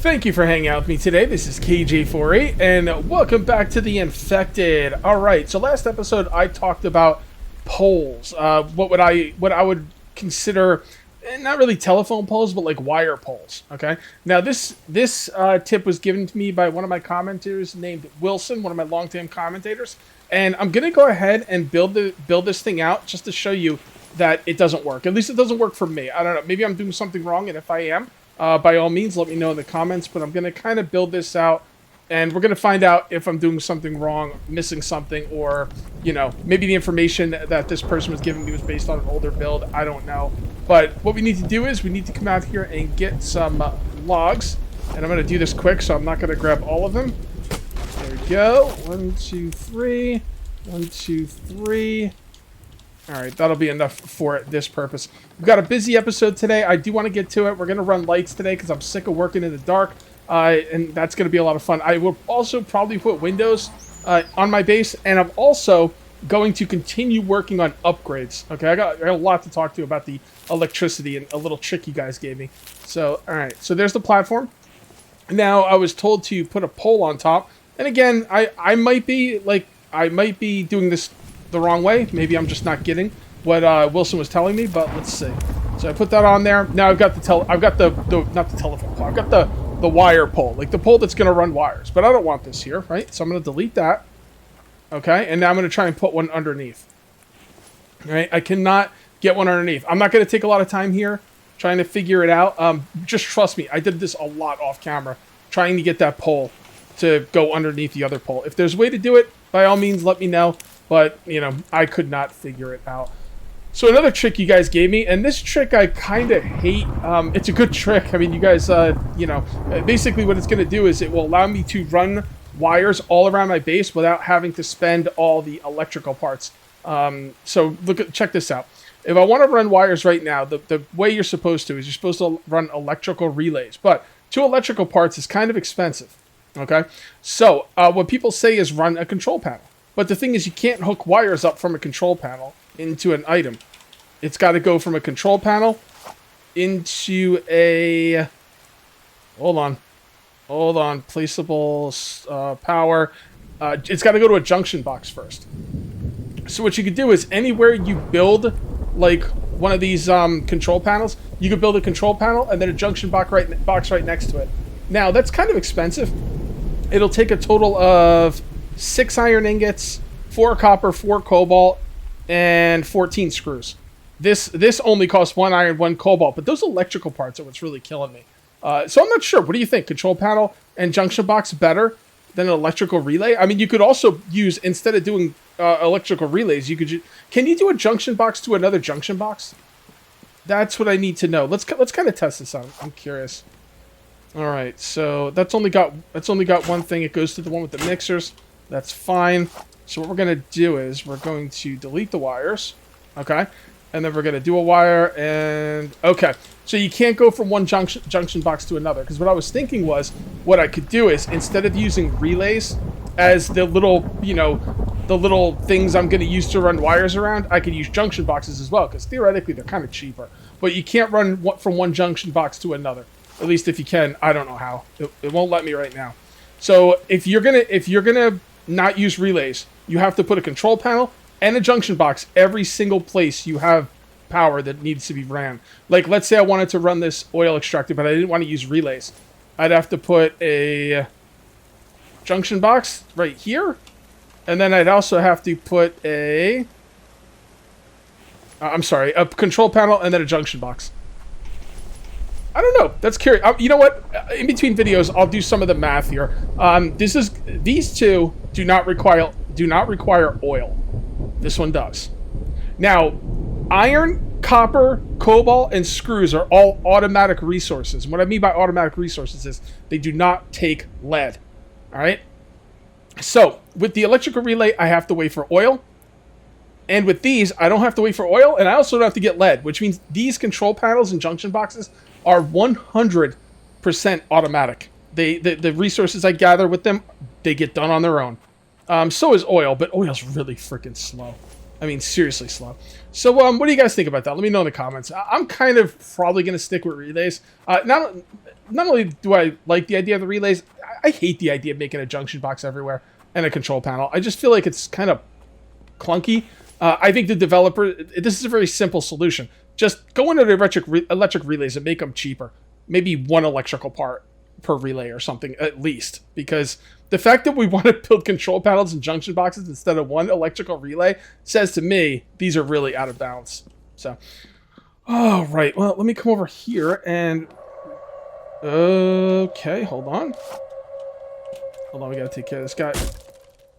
Thank you for hanging out with me today. This is KJ48, and welcome back to the Infected. Alright, so last episode I talked about poles. What I would consider, not really telephone poles, but like wire poles, okay? Now this tip was given to me by one of my commenters named Wilson, one of my long-time commentators, and I'm going to go ahead and build this thing out just to show you that it doesn't work. At least it doesn't work for me. I don't know, maybe I'm doing something wrong, and if I am, by all means, let me know in the comments, but I'm going to kind of build this out, and we're going to find out if I'm doing something wrong, missing something, or, you know, maybe the information that this person was giving me was based on an older build. I don't know. But what we need to do is we need to come out here and get some logs, and I'm going to do this quick, so I'm not going to grab all of them. There we go. 1, 2, 3. 1, 2, 3. Alright, that'll be enough for this purpose. We've got a busy episode today. I do want to get to it. We're going to run lights today because I'm sick of working in the dark. And that's going to be a lot of fun. I will also probably put windows on my base. And I'm also going to continue working on upgrades. Okay, I got a lot to talk to you about the electricity and a little trick you guys gave me. So, alright. So there's the platform. Now, I was told to put a pole on top. And again, I might be doing this the wrong way. Maybe I'm just not getting what Wilson was telling me, but let's see. So I put that on there. Now I've got not the telephone pole. I've got the wire pole, like the pole that's going to run wires. But I don't want this here, right? So I'm going to delete that. Okay, and now I'm going to try and put one underneath. All right, I cannot get one underneath. I'm not going to take a lot of time here trying to figure it out. Just trust me. I did this a lot off camera, trying to get that pole to go underneath the other pole. If there's a way to do it, by all means, let me know. But, you know, I could not figure it out. So another trick you guys gave me, and this trick I kind of hate. It's a good trick. I mean, you guys, you know, basically what it's going to do is it will allow me to run wires all around my base without having to spend all the electrical parts. So check this out. If I want to run wires right now, the way you're supposed to is you're supposed to run electrical relays. But 2 electrical parts is kind of expensive. Okay? So what people say is run a control panel. But the thing is, you can't hook wires up from a control panel into an item. It's got to go from a control panel into a... Hold on. Placeable power. It's got to go to a junction box first. So what you could do is anywhere you build, like, one of these control panels, you could build a control panel and then a junction box right next to it. Now, that's kind of expensive. It'll take a total of 6 iron ingots, 4 copper, 4 cobalt, and 14 screws. This only costs 1 iron, 1 cobalt, but those electrical parts are what's really killing me. So I'm not sure. What do you think? Control panel and junction box better than an electrical relay? I mean, you could also use, instead of doing electrical relays, you could can you do a junction box to another junction box? That's what I need to know. Let's kind of test this out. I'm curious. All right, so that's only got one thing. It goes to the one with the mixers. That's fine. So what we're going to do is we're going to delete the wires. Okay. And then we're going to do a wire and... Okay. So you can't go from one junction box to another. Because what I was thinking was, what I could do is, instead of using relays as the little, you know, the little things I'm going to use to run wires around, I could use junction boxes as well. Because theoretically, they're kind of cheaper. But you can't run from one junction box to another. At least if you can. I don't know how. It won't let me right now. So if you're gonna not use relays, you have to put a control panel and a junction box every single place you have power that needs to be ran. Like, let's say I wanted to run this oil extractor, but I didn't want to use relays. I'd have to put a junction box right here, and then I'd also have to put a control panel and then a junction box. I don't know. That's curious. You know what? In between videos, I'll do some of the math here. These two do not require oil. This one does. Now, iron, copper, cobalt, and screws are all automatic resources. And what I mean by automatic resources is they do not take lead. All right. So with the electrical relay, I have to wait for oil. And with these, I don't have to wait for oil, and I also don't have to get lead, which means these control panels and junction boxes are 100% automatic. The resources I gather with them, they get done on their own. So is oil, but oil's really freaking slow. I mean, seriously slow. So, what do you guys think about that? Let me know in the comments. I'm kind of probably going to stick with relays. Not only do I like the idea of the relays, I hate the idea of making a junction box everywhere and a control panel. I just feel like it's kind of clunky. I think the developer, this is a very simple solution. Just go into the electric relays and make them cheaper. Maybe one electrical part per relay or something at least, because the fact that we want to build control panels and junction boxes instead of one electrical relay says to me these are really out of balance. So, all right, well, let me come over here and okay, hold on, we gotta take care of this guy.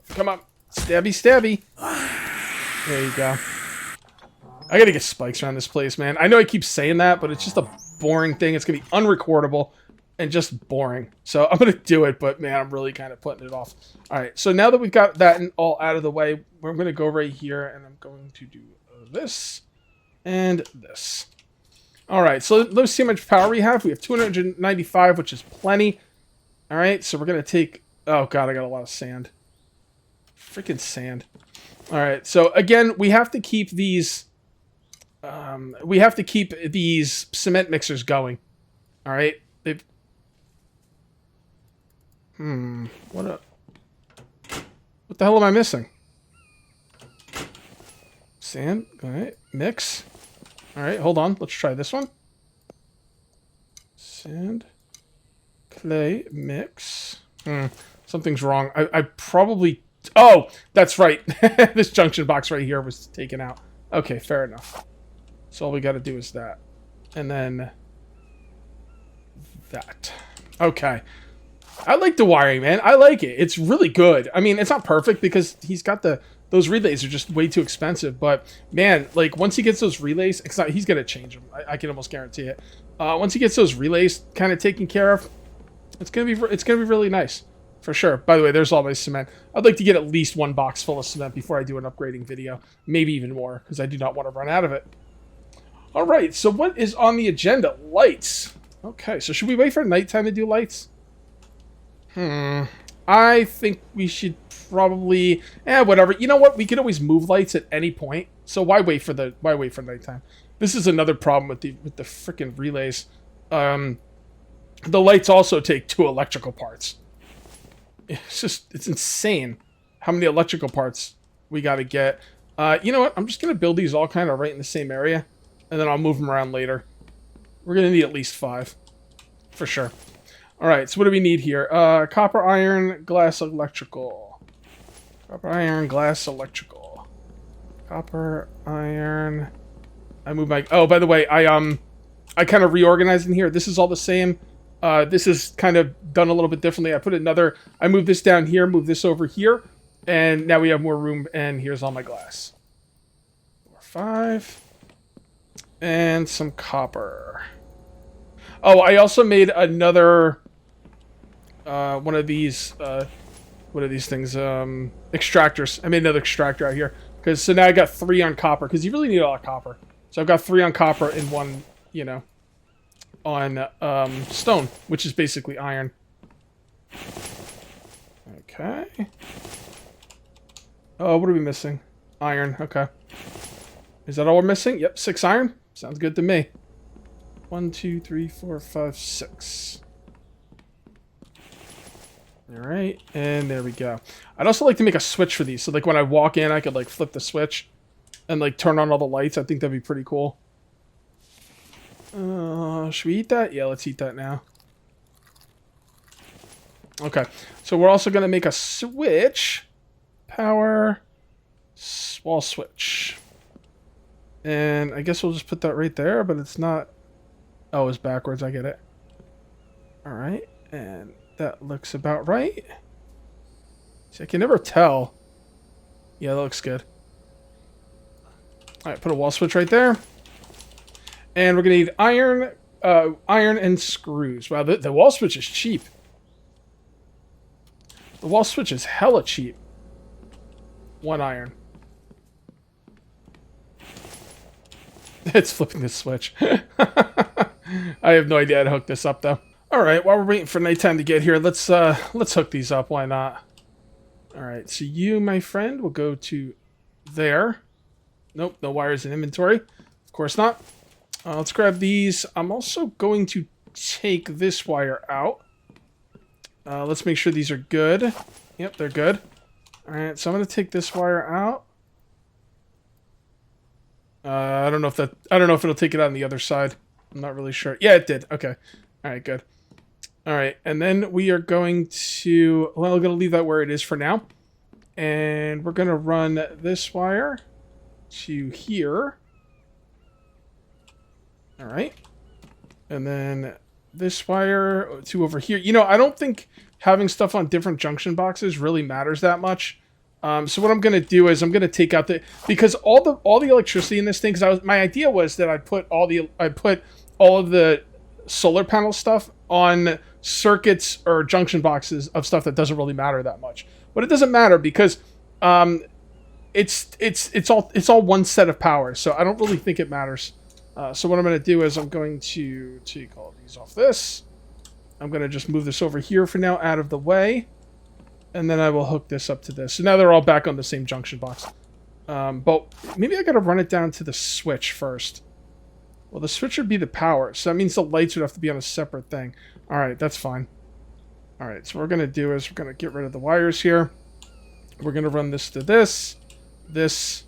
Come on, stabby. There you go. I gotta get spikes around this place, man. I know I keep saying that, but it's just a boring thing. It's gonna be unrecordable and just boring. So I'm going to do it, but man, I'm really kind of putting it off. All right, so now that we've got that all out of the way, we're going to go right here, and I'm going to do this and this. All right, so let's see how much power we have. We have 295, which is plenty. All right, so we're going to take... Oh, God, I got a lot of sand. Freaking sand. All right, so again, we have to keep these... these cement mixers going. All right? They've... What the hell am I missing? Sand. All right. Mix. All right. Hold on. Let's try this one. Sand. Clay. Mix. Something's wrong. I probably... Oh, that's right. This junction box right here was taken out. Okay, fair enough. So all we got to do is that. And then... that. Okay. I like the wiring, man. I like it. It's really good. I mean, it's not perfect because he's got those relays are just way too expensive. But man, like once he gets those relays, he's gonna change them. I can almost guarantee it. Once he gets those relays kind of taken care of, it's gonna be really nice for sure. By the way, there's all my cement. I'd like to get at least one box full of cement before I do an upgrading video, maybe even more, because I do not want to run out of it. All right. So what is on the agenda? Lights. Okay. So should we wait for nighttime to do lights? I think we should probably... whatever. You know what? We can always move lights at any point. So why wait for nighttime? This is another problem with the freaking relays. The lights also take 2 electrical parts. It's insane how many electrical parts we got to get. You know what? I'm just going to build these all kind of right in the same area, and then I'll move them around later. We're going to need at least 5. For sure. Alright, so what do we need here? Copper, iron, glass, electrical. Copper, iron, glass, electrical. Copper, iron... I moved my... Oh, by the way, I kind of reorganized in here. This is all the same. This is kind of done a little bit differently. I moved this down here, moved this over here, and now we have more room, and here's all my glass. 4, 5. And some copper. Oh, I also made another... one of these, what are these things? Extractors. I made another extractor out here. So now I got 3 on copper, because you really need a lot of copper. So I've got 3 on copper and 1, you know, on stone, which is basically iron. Okay. Oh, what are we missing? Iron, okay. Is that all we're missing? Yep, 6 iron. Sounds good to me. 1, 2, 3, 4, 5, 6. Alright, and there we go. I'd also like to make a switch for these. So, like, when I walk in, I could, like, flip the switch and, like, turn on all the lights. I think that'd be pretty cool. Should we eat that? Yeah, let's eat that now. Okay, so we're also going to make a switch. Power. Wall switch. And I guess we'll just put that right there, but it's not... Oh, it's backwards. I get it. Alright, and... that looks about right. See, I can never tell. Yeah, that looks good. Alright, put a wall switch right there. And we're going to need iron and screws. Wow, the wall switch is cheap. The wall switch is hella cheap. 1 iron. It's flipping the switch. I have no idea how to hook this up, though. Alright, while we're waiting for nighttime to get here, let's hook these up. Why not? Alright, so you, my friend, will go to there. Nope, no wires in inventory. Of course not. Let's grab these. I'm also going to take this wire out. Let's make sure these are good. Yep, they're good. Alright, so I'm going to take this wire out. I don't know if it'll take it out on the other side. I'm not really sure. Yeah, it did. Okay. Alright, good. Alright, and then we are going to... Well, we're going to leave that where it is for now. And we're going to run this wire to here. Alright. And then this wire to over here. You know, I don't think having stuff on different junction boxes really matters that much. So what I'm going to do is I'm going to take out the... Because all the electricity in this thing... Because my idea was that I put all of the solar panel stuff on circuits or junction boxes of stuff that doesn't really matter that much. But it doesn't matter because it's all one set of power. So I don't really think it matters. So what I'm going to do is I'm going to take all these off this. I'm going to just move this over here for now out of the way. And then I will hook this up to this. So now they're all back on the same junction box. But maybe I got to run it down to the switch first. Well, the switch would be the power. So that means the lights would have to be on a separate thing. All right, that's fine. All right, so what we're going to do is we're going to get rid of the wires here. We're going to run this to this. This.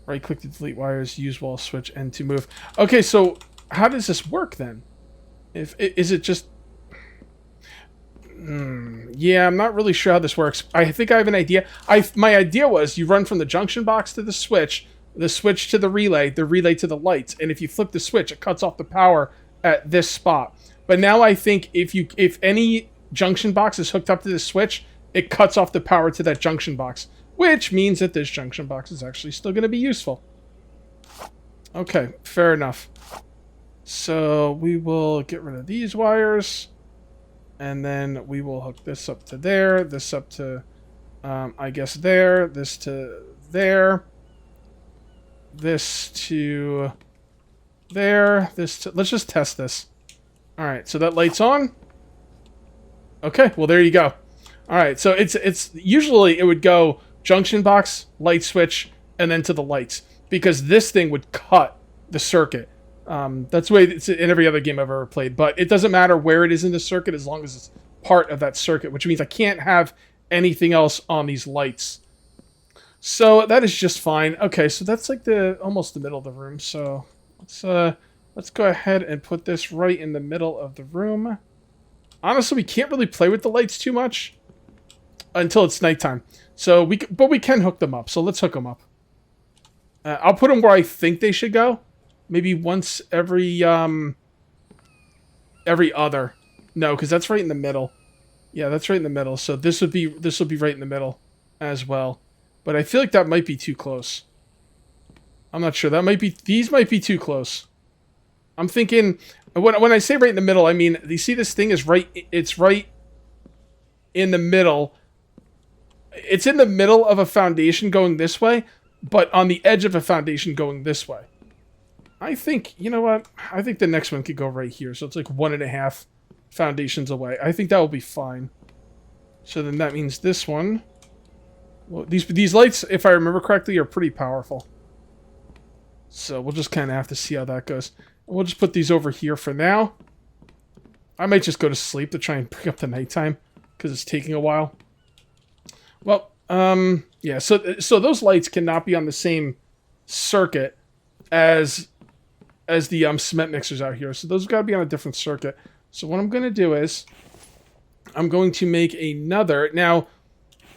Right-click to delete wires. Use wall switch and to move. Okay, so how does this work then? Is it just... Yeah, I'm not really sure how this works. I think I have an idea. My idea was you run from the junction box to the switch to the relay to the lights, and if you flip the switch, it cuts off the power at this spot. But now I think if any junction box is hooked up to the switch, it cuts off the power to that junction box, which means that this junction box is actually still going to be useful. Okay, fair enough. So we will get rid of these wires. And then we will hook this up to there, this up to, I guess there, this to there, this to there, this to... Let's just test this. Alright, so that light's on. Okay, well there you go. Alright, so it's usually it would go junction box, light switch, and then to the lights. Because this thing would cut the circuit. That's the way it's in every other game I've ever played. But it doesn't matter where it is in the circuit as long as it's part of that circuit, which means I can't have anything else on these lights. So that is just fine. Okay, so that's like almost the middle of the room. So let's go ahead and put this right in the middle of the room. Honestly, we can't really play with the lights too much until it's nighttime. So but we can hook them up. So let's hook them up. I'll put them where I think they should go. Maybe once every other. No, because that's right in the middle. Yeah, that's right in the middle. So this will be right in the middle as well. But I feel like that might be too close. I'm not sure. These might be too close. I'm thinking when I say right in the middle, I mean you see this thing is right. It's right in the middle. It's in the middle of a foundation going this way, but on the edge of a foundation going this way. I think, you know what? I think the next one could go right here. So it's like 1.5 foundations away. I think that will be fine. So then that means this one. Well, these lights, if I remember correctly, are pretty powerful. So we'll just kind of have to see how that goes. We'll just put these over here for now. I might just go to sleep to try and bring up the nighttime because it's taking a while. Well, yeah. So those lights cannot be on the same circuit as the cement mixers out here. So those got to be on a different circuit. So what I'm going to do is I'm going to make another. Now,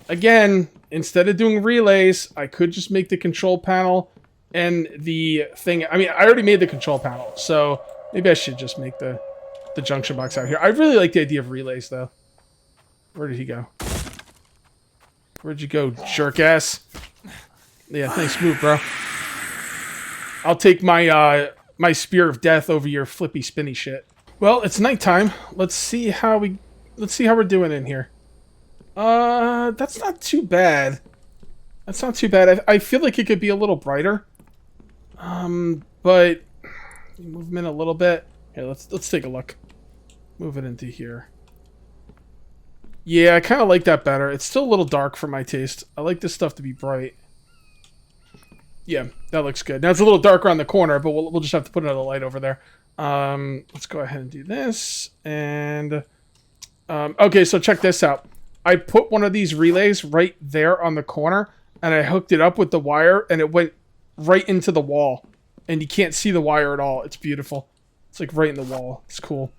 again, instead of doing relays, I could just make the control panel and the thing. I mean, I already made the control panel, so maybe I should just make the junction box out here. I really like the idea of relays, though. Where did he go? Where'd you go, jerk ass? Yeah, thanks, move, bro. I'll take my my spear of death over your flippy spinny shit. Well, it's nighttime. Let's see how we're doing in here. That's not too bad. That's not too bad. I feel like it could be a little brighter. But move them in a little bit. Here, let's take a look. Move it into here. Yeah, I kind of like that better. It's still a little dark for my taste. I like this stuff to be bright. Yeah, that looks good. Now it's a little darker on the corner, but we'll just have to put another light over there. Let's go ahead and do this. And okay, so check this out. I put one of these relays right there on the corner, and I hooked it up with the wire, and it went right into the wall. And you can't see the wire at all. It's beautiful. It's like right in the wall. It's cool.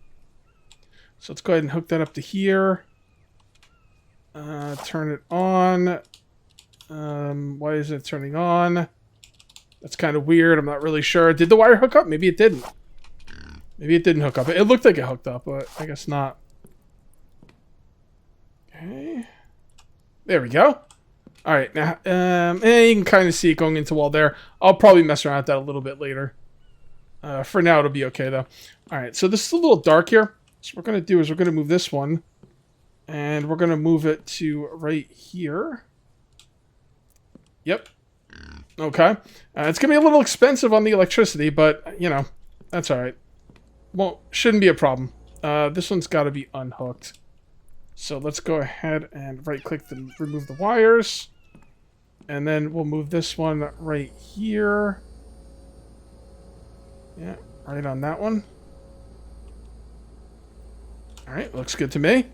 So let's go ahead and hook that up to here. Turn it on. Why isn't it turning on? That's kind of weird. I'm not really sure. Did the wire hook up? Maybe it didn't. Maybe it didn't hook up. It looked like it hooked up, but I guess not. Okay. There we go. All right. Now, you can kind of see it going into the wall there. I'll probably mess around with that a little bit later. For now, it'll be okay, though. All right. So this is a little dark here. So what we're going to do is we're going to move this one. And we're going to move it to right here. Yep. Okay. It's going to be a little expensive on the electricity, but, you know, that's all right. Well, shouldn't be a problem. This one's got to be unhooked. So let's go ahead and right-click to remove the wires. And then we'll move this one right here. Yeah, right on that one. All right, looks good to me.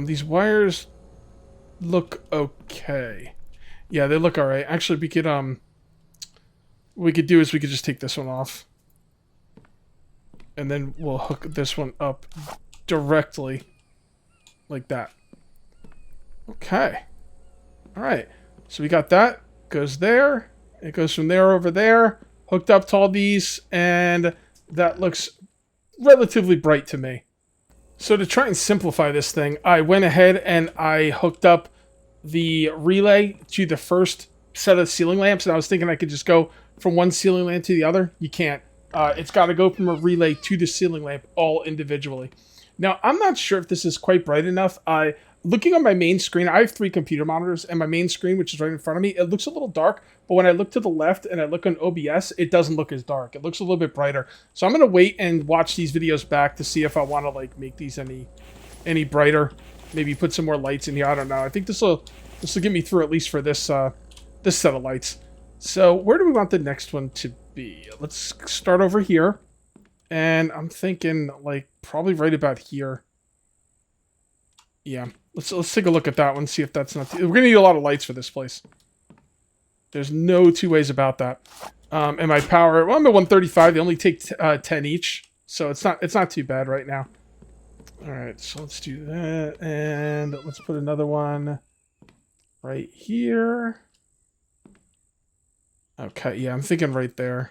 These wires look okay. Yeah, they look all right. Actually, we could what we could do is we could just take this one off. And then we'll hook this one up directly like that. Okay. All right. So we got that. Goes there. It goes from there over there. Hooked up to all these. And that looks relatively bright to me. So to try and simplify this thing, I went ahead and I hooked up the relay to the first set of ceiling lamps. And I was thinking I could just go from one ceiling lamp to the other. You can't. It's got to go from a relay to the ceiling lamp all individually. Now, I'm not sure if this is quite bright enough. Looking on my main screen, I have 3 computer monitors, and my main screen, which is right in front of me, it looks a little dark, but when I look to the left and I look on OBS, it doesn't look as dark. It looks a little bit brighter. So I'm going to wait and watch these videos back to see if I want to like make these any brighter. Maybe put some more lights in here. I don't know. I think this will get me through at least for this this set of lights. So where do we want the next one to be? Let's start over here. And I'm thinking like probably right about here. Yeah. Let's take a look at that one, see if that's not... We're going to need a lot of lights for this place. There's no two ways about that. And my power... Well, I'm at 135. They only take 10 each. So it's not too bad right now. Alright, so let's do that. And let's put another one right here. Okay, yeah, I'm thinking right there.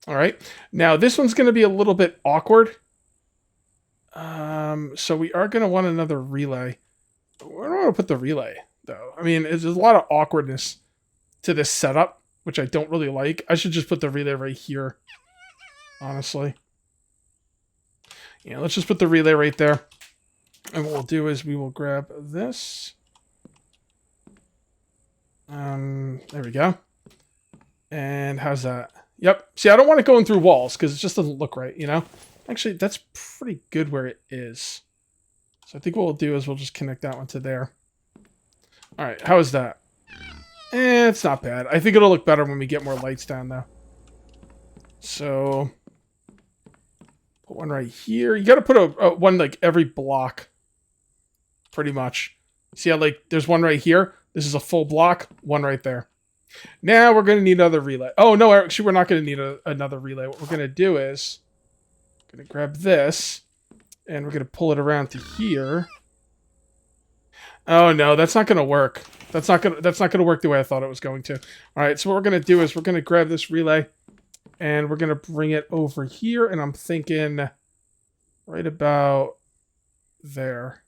Alright. Now, this one's going to be a little bit awkward. So we are going to want another relay. Where do I want to put the relay, though? I mean, there's a lot of awkwardness to this setup, which I don't really like. I should just put the relay right here, honestly. Yeah, let's just put the relay right there. And what we'll do is we will grab this. There we go. And how's that? Yep. See, I don't want it going through walls because it just doesn't look right, you know? Actually, that's pretty good where it is. So I think what we'll do is we'll just connect that one to there. All right, how is that? It's not bad. I think it'll look better when we get more lights down, though. So, put one right here. You got to put a one like every block, pretty much. See how like there's one right here? This is a full block, one right there. Now we're going to need another relay. Oh, no, actually, we're not going to need another relay. What we're going to do is... going to grab this, and we're going to pull it around to here. Oh no, that's not going to work. That's not going to work the way I thought it was going to. All right, so what we're going to do is we're going to grab this relay, and we're going to bring it over here, and I'm thinking right about there.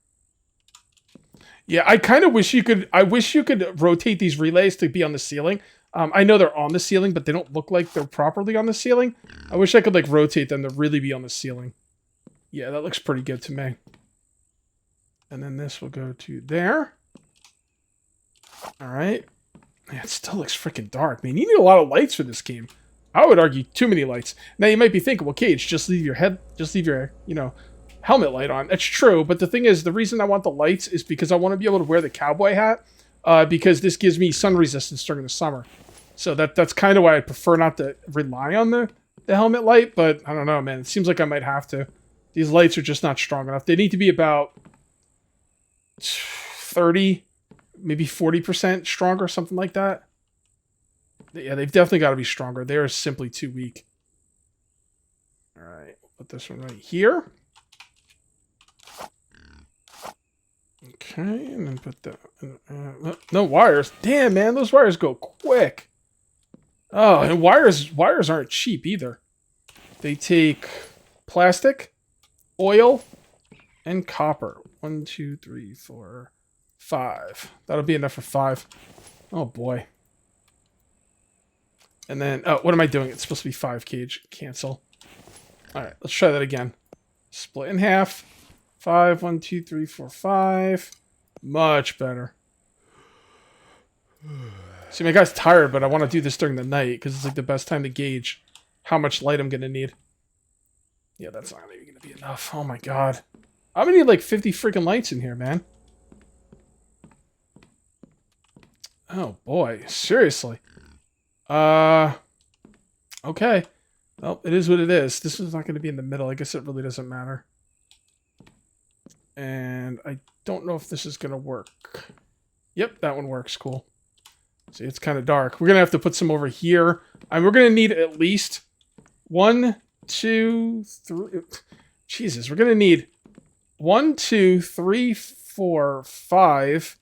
Yeah, I kind of wish you could. I wish you could rotate these relays to be on the ceiling. I know they're on the ceiling, but they don't look like they're properly on the ceiling. I wish I could like rotate them to really be on the ceiling. Yeah, that looks pretty good to me. And then this will go to there. All right. Man, it still looks freaking dark. Man, you need a lot of lights for this game. I would argue too many lights. Now you might be thinking, well, Cage, just leave your helmet light on. That's true, but the thing is, the reason I want the lights is because I want to be able to wear the cowboy hat because this gives me sun resistance during the summer. So that's kind of why I prefer not to rely on the helmet light, but I don't know, man. It seems like I might have to. These lights are just not strong enough. They need to be about 30, maybe 40% stronger, something like that. Yeah, they've definitely got to be stronger. They are simply too weak. All right, put this one right here. Okay, and then put that... no wires. Damn, man, those wires go quick. Oh, and wires aren't cheap either. They take plastic, oil, and copper. 1, 2, 3, 4, 5. That'll be enough for 5. Oh, boy. And then... oh, what am I doing? It's supposed to be 5 cage. Cancel. Alright, let's try that again. Split in half. 5, 1, 2, 3, 4, 5. Much better. See, my guy's tired, but I want to do this during the night because it's like the best time to gauge how much light I'm going to need. Yeah, that's not even going to be enough. Oh my god. I'm going to need like 50 freaking lights in here, man. Oh boy, seriously. Okay. Well, it is what it is. This is not going to be in the middle. I guess it really doesn't matter. And I don't know if this is going to work. Yep, that one works. Cool. See, it's kind of dark. We're going to have to put some over here. And we're going to need at least 1, 2, 3... Jesus, we're going to need 1, 2, 3, 4, 5.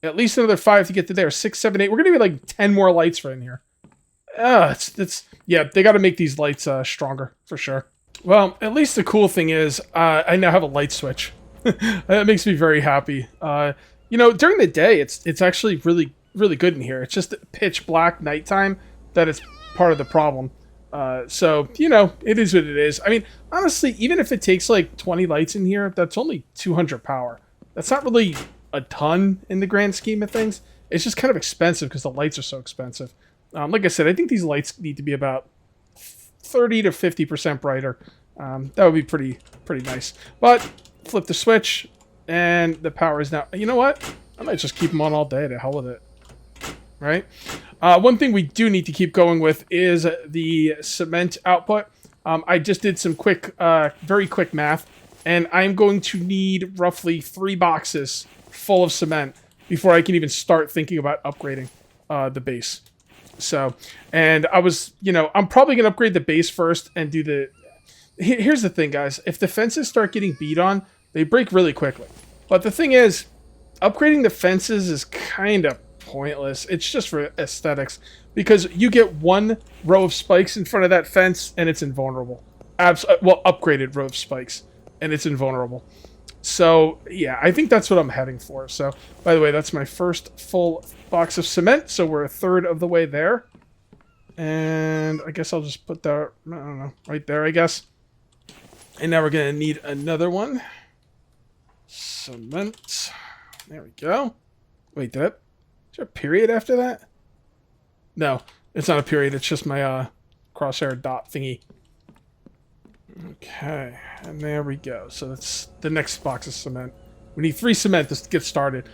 At least another 5 to get to there. 6, 7, 8. We're going to need like 10 more lights right in here. Yeah, they got to make these lights stronger, for sure. Well, at least the cool thing is I now have a light switch. That makes me very happy. You know, during the day, it's actually really good in here. It's just pitch black nighttime that is part of the problem. So, you know, it is what it is. I mean, honestly, even if it takes like 20 lights in here, that's only 200 power. That's not really a ton in the grand scheme of things. It's just kind of expensive because the lights are so expensive. Like I said, I think these lights need to be about 30 to 50% brighter. That would be pretty nice. But flip the switch, and the power is now... You know what? I might just keep them on all day. To hell with it. Right? One thing we do need to keep going with is the cement output. I just did some very quick math, and I'm going to need roughly 3 boxes full of cement before I can even start thinking about upgrading the base. So, and I was, you know, I'm probably going to upgrade the base first and do the... Here's the thing, guys. If the fences start getting beat on, they break really quickly. But the thing is, upgrading the fences is kind of pointless. It's just for aesthetics. Because you get 1 row of spikes in front of that fence, and it's invulnerable. Well, upgraded row of spikes, and it's invulnerable. So, yeah, I think that's what I'm heading for. So, by the way, that's my first full box of cement. So we're a third of the way there. And I guess I'll just put that, I don't know, right there, I guess. And now we're going to need another one. Cement. There we go. Wait, is there a period after that? No, it's not a period. It's just my crosshair dot thingy. Okay, and there we go. So that's the next box of cement. We need 3 cement to get started.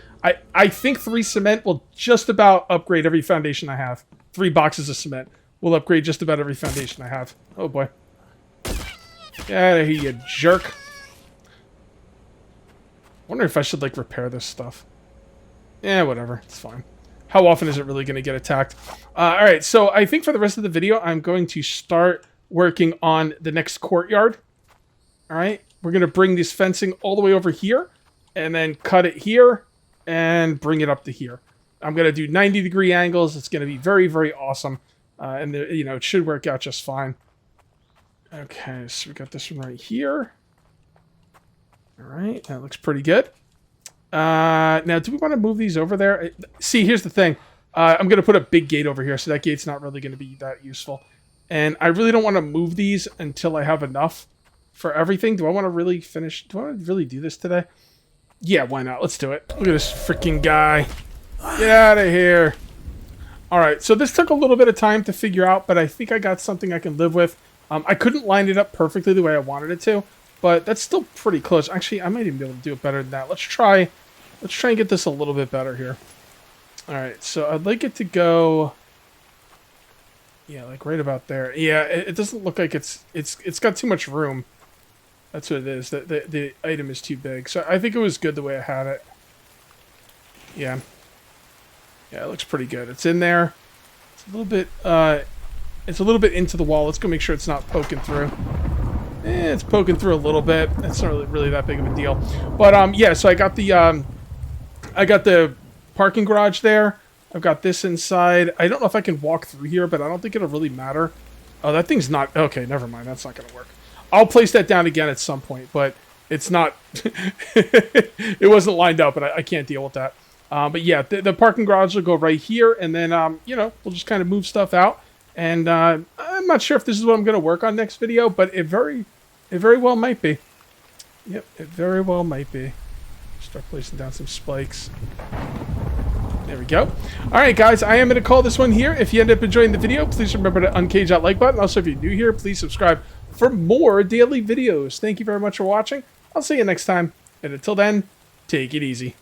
I think 3 cement will just about upgrade every foundation I have. 3 boxes of cement will upgrade just about every foundation I have. Oh boy. Get out of here, you jerk. Wonder if I should like repair this stuff. Yeah, whatever. It's fine. How often is it really going to get attacked? Alright, so I think for the rest of the video, I'm going to start working on the next courtyard. Alright, we're going to bring this fencing all the way over here, and then cut it here, and bring it up to here. I'm going to do 90-degree angles. It's going to be very awesome. And, you know, it should work out just fine. Okay, so we got this one right here. Alright, that looks pretty good. Now, do we want to move these over there? See, here's the thing. I'm going to put a big gate over here, so that gate's not really going to be that useful. And I really don't want to move these until I have enough for everything. Do I want to really finish? Do I want to really do this today? Yeah, why not? Let's do it. Look at this freaking guy. Get out of here. Alright, so this took a little bit of time to figure out, but I think I got something I can live with. I couldn't line it up perfectly the way I wanted it to, but that's still pretty close. Actually, I might even be able to do it better than that. Let's try and get this a little bit better here. All right, so I'd like it to go. Yeah, like right about there. Yeah, it doesn't look like it's got too much room. That's what it is. The item is too big. So I think it was good the way I had it. Yeah. Yeah, it looks pretty good. It's in there. It's a little bit into the wall. Let's go make sure it's not poking through. It's poking through a little bit. It's not really that big of a deal. But yeah, so I got the parking garage there. I've got this inside. I don't know if I can walk through here, but I don't think it'll really matter. Oh, that thing's not... Okay, never mind. That's not going to work. I'll place that down again at some point, but it's not... It wasn't lined up, and I can't deal with that. But yeah, the parking garage will go right here, and then, you know, we'll just kind of move stuff out. And I'm not sure if this is what I'm going to work on next video, but it very well might be. Yep, it very well might be. Start placing down some spikes. There we go. All right, guys, I am going to call this one here. If you end up enjoying the video, please remember to uncage that like button. Also, if you're new here, please subscribe for more daily videos. Thank you very much for watching. I'll see you next time. And until then, take it easy.